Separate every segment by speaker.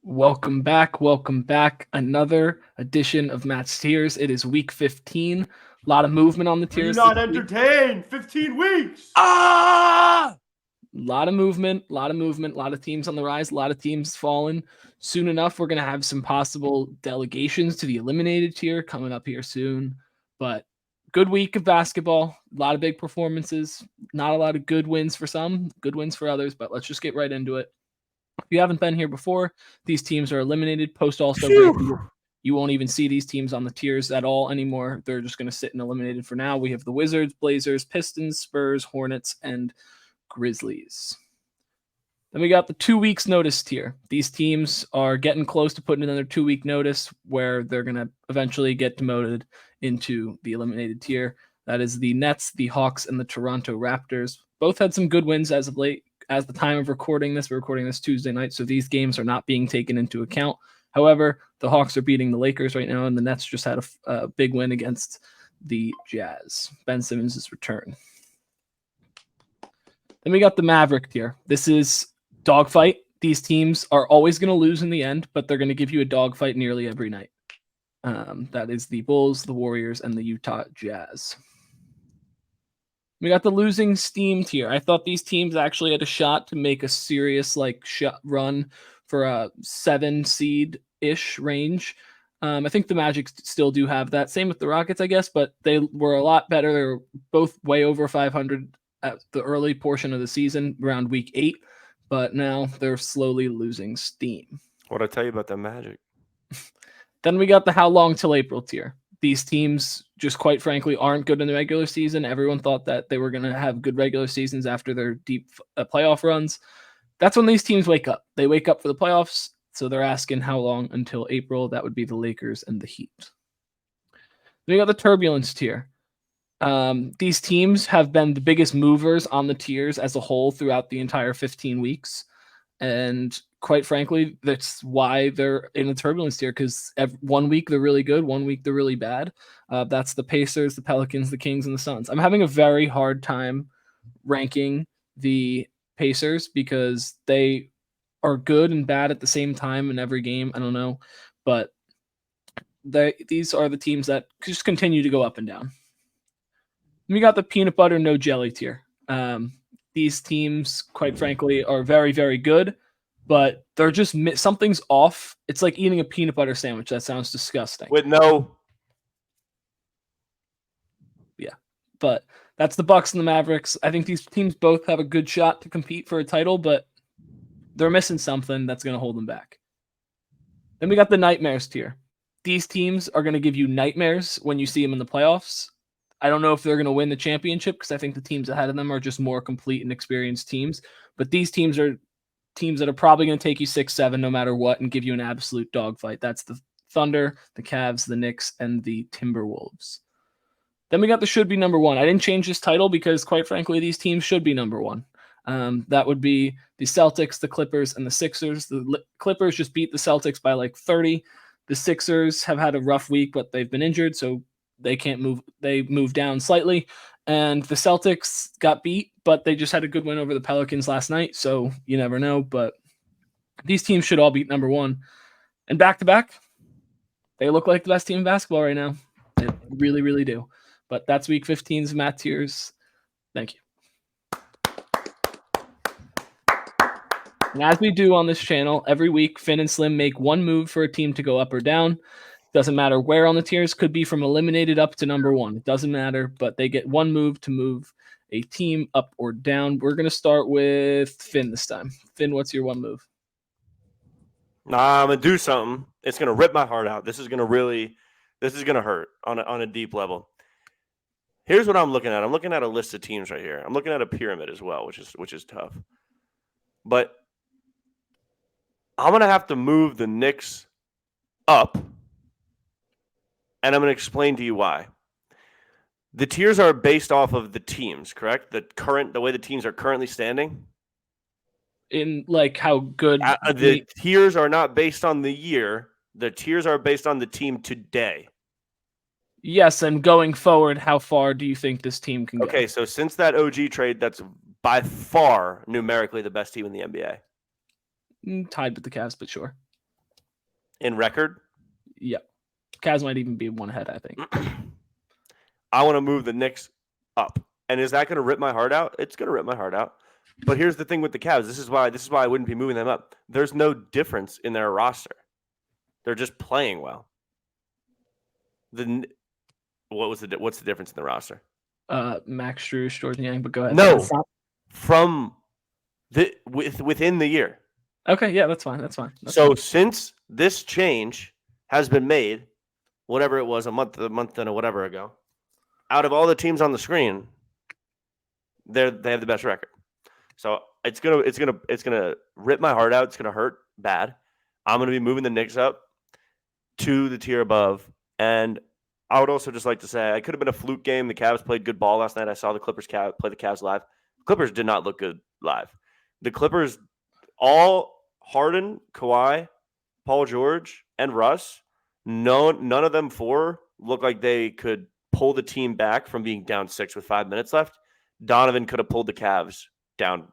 Speaker 1: Welcome back. Welcome back. Another edition of Matt's Tiers. It is week 15. A lot of movement on the
Speaker 2: Are you
Speaker 1: tiers.
Speaker 2: not entertained? 15 weeks.
Speaker 1: A lot of movement, a lot of teams on the rise, a lot of teams falling. Soon enough, we're going to have some possible delegations to the eliminated tier coming up here soon. But good week of basketball, a lot of big performances, not a lot of good wins for some, good wins for others, but let's just get right into it. If you haven't been here before, these teams are eliminated post All-Star break. You won't even see these teams on the tiers at all anymore. They're just going to sit and eliminated for now. We have the Wizards, Blazers, Pistons, Spurs, Hornets, and Grizzlies. Then we got the 2 weeks notice tier. These teams are getting close to putting another 2-week notice where they're going to eventually get demoted into the eliminated tier. That is the Nets, the Hawks, and the Toronto Raptors. Both had some good wins as of late. As the time of recording this, we're recording this Tuesday night, so these games are not being taken into account. However, the Hawks are beating the Lakers right now, and the Nets just had a big win against the Jazz. Ben Simmons' return. Then we got the Maverick tier. This is dogfight. These teams are always going to lose in the end, but they're going to give you a dogfight nearly every night. That is the Bulls, the Warriors, and the Utah Jazz. We got the losing steam tier. I thought these teams actually had a shot to make a serious run for a 7 seed-ish range. I think the Magic still do have that. Same with the Rockets, I guess, but they were a lot better. They were both way over 500 at the early portion of the season, around week 8, but now they're slowly losing steam.
Speaker 2: What'd I tell you about the Magic?
Speaker 1: Then we got the how long till April tier. These teams just quite frankly aren't good in the regular season. Everyone thought that they were going to have good regular seasons after their deep playoff runs. That's when these teams wake up. They wake up for the playoffs, so they're asking how long until April. That would be the Lakers and the Heat. Then we got the turbulence tier. These teams have been the biggest movers on the tiers as a whole throughout the entire 15 weeks. And quite frankly, that's why they're in the turbulence tier, because 1 week they're really good, 1 week they're really bad. That's the Pacers, the Pelicans, the Kings, and the Suns. I'm having a very hard time ranking the Pacers because they are good and bad at the same time in every game. I don't know, but these are the teams that just continue to go up and down. We got the peanut butter, no jelly tier. These teams, quite frankly, are very, very good, but they're just something's off. It's like eating a peanut butter sandwich. That sounds disgusting.
Speaker 2: With no.
Speaker 1: Yeah, but that's the Bucks and the Mavericks. I think these teams both have a good shot to compete for a title, but they're missing something that's going to hold them back. Then we got the nightmares tier. These teams are going to give you nightmares when you see them in the playoffs. I don't know if they're going to win the championship because I think the teams ahead of them are just more complete and experienced teams. But these teams are teams that are probably going to take you 6-7 no matter what and give you an absolute dogfight. That's the Thunder, the Cavs, the Knicks, and the Timberwolves. Then we got the should be number one. I didn't change this title because, quite frankly, these teams should be number one. That would be the Celtics, the Clippers, and the Sixers. The Clippers just beat the Celtics by like 30. The Sixers have had a rough week, but they've been injured, so they can't move. They moved down slightly. And the Celtics got beat, but they just had a good win over the Pelicans last night, so you never know. But these teams should all beat number one. And back-to-back, they look like the best team in basketball right now. They really, really do. But that's Week 15's Matt Tiers. Thank you. And as we do on this channel, every week, Finn and Slim make one move for a team to go up or down. Doesn't matter where on the tiers, could be from eliminated up to number one. It doesn't matter, but they get one move to move a team up or down. We're going to start with Finn this time. Finn, what's your one move?
Speaker 2: Nah, I'm going to do something. It's going to rip my heart out. This is going to hurt on a deep level. Here's what I'm looking at. I'm looking at a list of teams right here. I'm looking at a pyramid as well, which is tough. But I'm going to have to move the Knicks up. And I'm going to explain to you why. The tiers are based off of the teams, correct? The way the teams are currently standing.
Speaker 1: In like how good
Speaker 2: the tiers are not based on the year. The tiers are based on the team today.
Speaker 1: Yes, and going forward, how far do you think this team can go?
Speaker 2: Okay, so since that OG trade, that's by far numerically the best team in the NBA.
Speaker 1: Tied with the Cavs, but sure.
Speaker 2: in record.
Speaker 1: Yeah. Cavs might even be one ahead, I think.
Speaker 2: I want to move the Knicks up. And is that going to rip my heart out? It's going to rip my heart out. But here's the thing with the Cavs. This is why I wouldn't be moving them up. There's no difference in their roster. They're just playing well. What's the difference in the roster?
Speaker 1: Max Strus, Jordan Yang, but go ahead.
Speaker 2: No, from within the year.
Speaker 1: Okay, yeah, that's fine.
Speaker 2: Since this change has been made, whatever it was, a month and a whatever ago, out of all the teams on the screen, they have the best record. So it's gonna rip my heart out. It's gonna hurt bad. I'm gonna be moving the Knicks up to the tier above. And I would also just like to say, it could have been a fluke game. The Cavs played good ball last night. I saw the Clippers play the Cavs live. Clippers did not look good live. The Clippers, all Harden, Kawhi, Paul George, and Russ, none of them four looked like they could pull the team back from being down 6 with 5 minutes left. Donovan could have pulled the Cavs down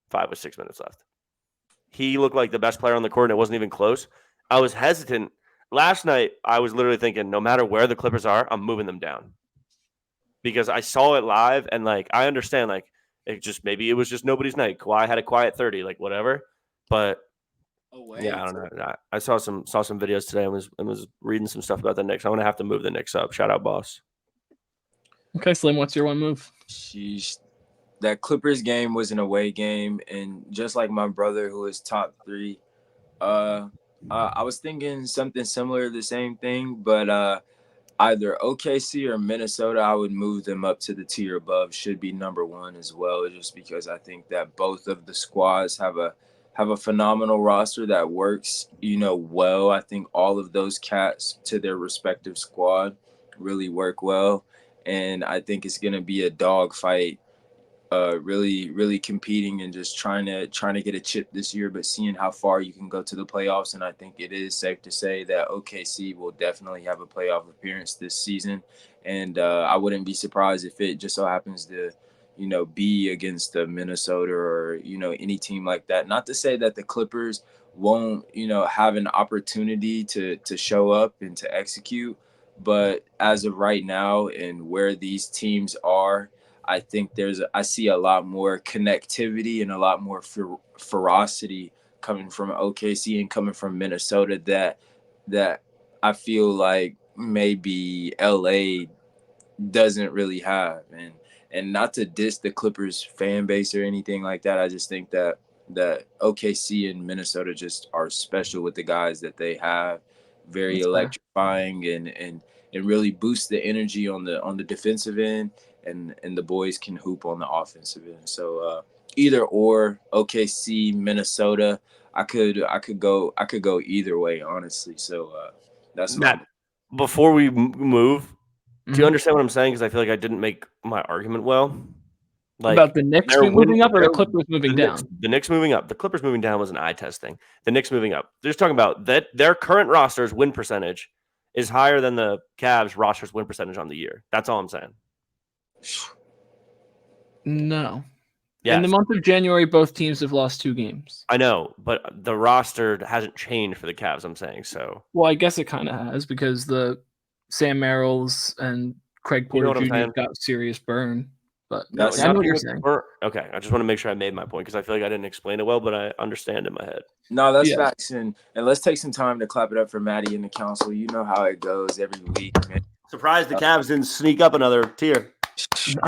Speaker 2: 5 with 6 minutes left. He looked like the best player on the court, and it wasn't even close. I was hesitant. Last night, I was literally thinking, no matter where the Clippers are, I'm moving them down. Because I saw it live, and, I understand, maybe it was just nobody's night. Kawhi had a quiet 30, whatever. But, yeah, I don't know. I saw some videos today and was reading some stuff about the Knicks. I'm going to have to move the Knicks up. Shout out, boss.
Speaker 1: Okay, Slim, what's your one move?
Speaker 3: Sheesh. That Clippers game was an away game, and just like my brother who is top 3, I was thinking something similar, the same thing, but either OKC or Minnesota, I would move them up to the tier above. Should be number 1 as well, just because I think that both of the squads have a phenomenal roster that works, well. I think all of those cats to their respective squad really work well, and I think it's gonna be a dog fight. Really competing and just trying to get a chip this year, but seeing how far you can go to the playoffs. And I think it is safe to say that OKC will definitely have a playoff appearance this season. And I wouldn't be surprised if it just so happens to, be against the Minnesota or, any team like that. Not to say that the Clippers won't, have an opportunity to show up and to execute. But as of right now and where these teams are, I think I see a lot more connectivity and a lot more ferocity coming from OKC and coming from Minnesota that I feel like maybe LA doesn't really have. And not to diss the Clippers fan base or anything like that. I just think that OKC and Minnesota just are special with the guys that they have. Very electrifying and really boost the energy on the defensive end. And the boys can hoop on the offensive end. So either or, OKC, Minnesota, I could go either way, honestly. So that's
Speaker 2: Matt. Before we move, do you understand what I'm saying? Because I feel like I didn't make my argument well.
Speaker 1: About the Knicks moving up or the Clippers moving down?
Speaker 2: The Knicks moving up. The Clippers moving down was an eye test thing. The Knicks moving up. They're just talking about that their current roster's win percentage is higher than the Cavs roster's win percentage on the year. That's all I'm saying.
Speaker 1: No.
Speaker 2: Yes.
Speaker 1: In the month of January, both teams have lost 2 games.
Speaker 2: I know, but the roster hasn't changed for the Cavs, I'm saying. So,
Speaker 1: well, I guess it kind of has because the Sam Merrills and Craig Porter Jr. got serious burn. But I know what you're saying.
Speaker 2: Okay, I just want to make sure I made my point because I feel like I didn't explain it well, but I understand in my head.
Speaker 3: No, that's facts. And let's take some time to clap it up for Maddie and the council. You know how it goes every week, man.
Speaker 2: Surprised the Cavs didn't sneak up another tier.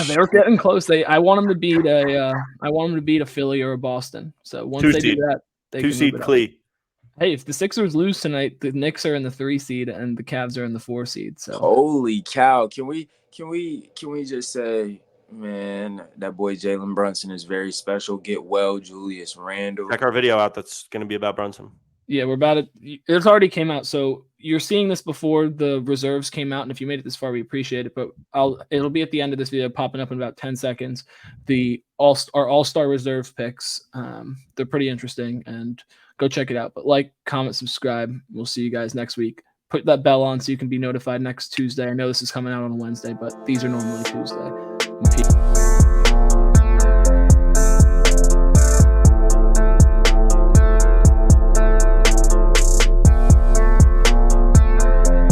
Speaker 1: They were getting close. I want them to beat a Philly or a Boston. So once they do that, they can
Speaker 2: 2-seed Clee.
Speaker 1: Hey, if the Sixers lose tonight, the Knicks are in the 3 seed and the Cavs are in the 4 seed. So
Speaker 3: holy cow! Can we just say, man, that boy Jalen Brunson is very special. Get well, Julius Randle.
Speaker 2: Check our video out. That's going to be about Brunson.
Speaker 1: Yeah, we're about it. It's already came out, so you're seeing this before the reserves came out. And if you made it this far, we appreciate it. But it'll be at the end of this video, popping up in about 10 seconds. Our all-star reserve picks. They're pretty interesting, and go check it out. But comment, subscribe. We'll see you guys next week. Put that bell on so you can be notified next Tuesday. I know this is coming out on a Wednesday, but these are normally Tuesday.